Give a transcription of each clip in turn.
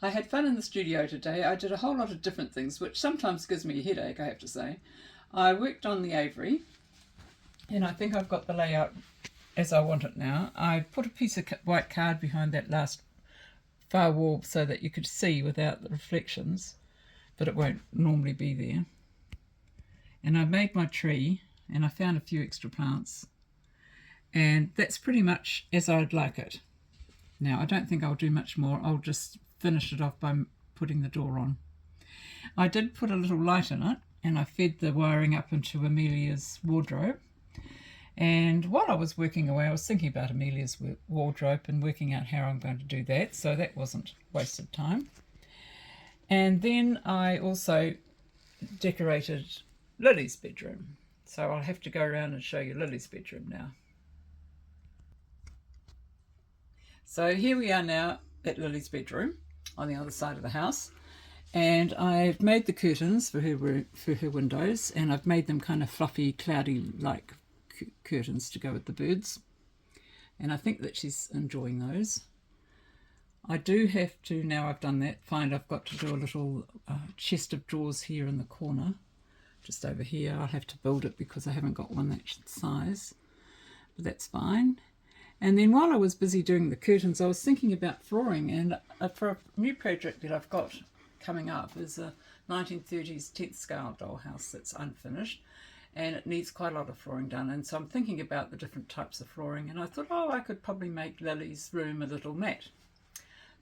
I had fun in the studio today. I did a whole lot of different things, which sometimes gives me a headache, I have to say. I worked on the aviary, and I think I've got the layout as I want it now. I put a piece of white card behind that last far wall so that you could see without the reflections, but it won't normally be there. And I made my tree, and I found a few extra plants, and that's pretty much as I'd like it. Now, I don't think I'll do much more. I'll just finish it off by putting the door on. I did put a little light in it, and I fed the wiring up into Amelia's wardrobe. And while I was working away, I was thinking about Amelia's wardrobe and working out how I'm going to do that, so that wasn't wasted time. And then I also decorated Lily's bedroom. So I'll have to go around and show you Lily's bedroom now. So here we are now at Lily's bedroom on the other side of the house, and I've made the curtains for her windows, and I've made them kind of fluffy, cloudy like curtains to go with the birds, and I think that she's enjoying those. I do have to, now I've done that, I've got to do a little chest of drawers here in the corner, just over here. I'll have to build it because I haven't got one that size, but that's fine. And then while I was busy doing the curtains, I was thinking about flooring, and for a new project that I've got coming up is a 1930s 10th scale dollhouse that's unfinished, and it needs quite a lot of flooring done. And so I'm thinking about the different types of flooring, and I thought, oh, I could probably make Lily's room a little mat.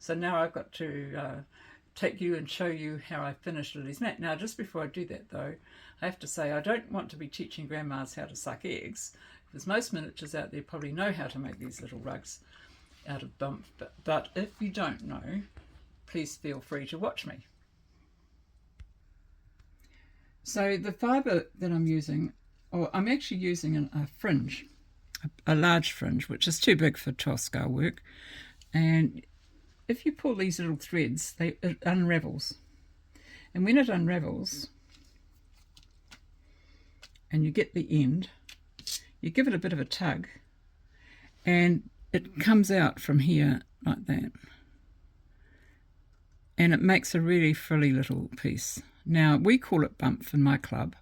So now I've got to take you and show you how I finished Lily's mat. Now, just before I do that though, I have to say I don't want to be teaching grandmas how to suck eggs, because most miniatures out there probably know how to make these little rugs out of bump, but if you don't know, please feel free to watch me. So the fibre that I'm using, or I'm actually using a fringe, a large fringe, which is too big for 12 scale work, and if you pull these little threads, it unravels, and when it unravels and you get the end, you give it a bit of a tug and it comes out from here like that, and it makes a really frilly little piece. Now, we call it bump in my club,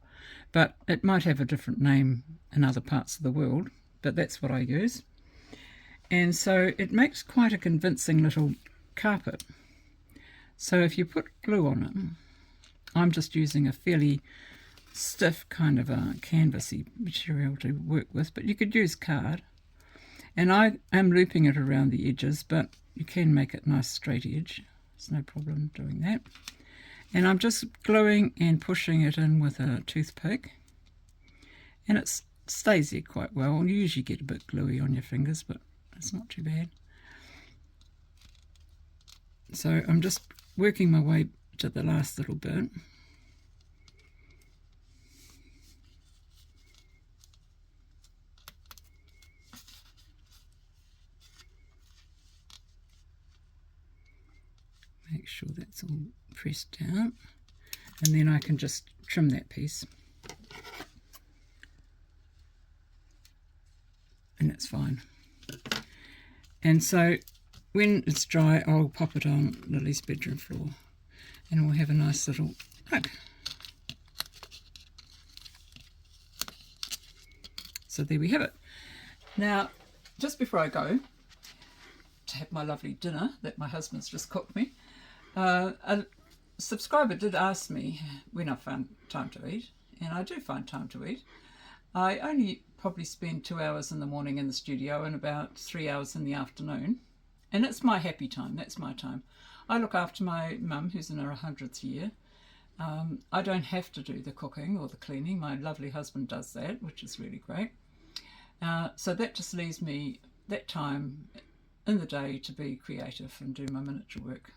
but it might have a different name in other parts of the world, but that's what I use. And so it makes quite a convincing little carpet. So if you put glue on it, I'm just using a fairly stiff kind of a canvasy material to work with, but you could use card, and I am looping it around the edges, but you can make it nice straight edge. There's no problem doing that. And I'm just gluing and pushing it in with a toothpick, and it stays there quite well. You usually get a bit gluey on your fingers, but it's not too bad. So I'm just working my way to the last little bit. Make sure that's all pressed down, and then I can just trim that piece, and that's fine. And so when it's dry, I'll pop it on Lily's bedroom floor, and we'll have a nice little hug. So there we have it. Now, just before I go to have my lovely dinner that my husband's just cooked me, a subscriber did ask me when I found time to eat, and I do find time to eat. I only probably spend 2 hours in the morning in the studio and about 3 hours in the afternoon, and it's my happy time. That's my time. I look after my mum, who's in her 100th year. I don't have to do the cooking or the cleaning. My lovely husband does that, which is really great. So that just leaves me that time in the day to be creative and do my miniature work.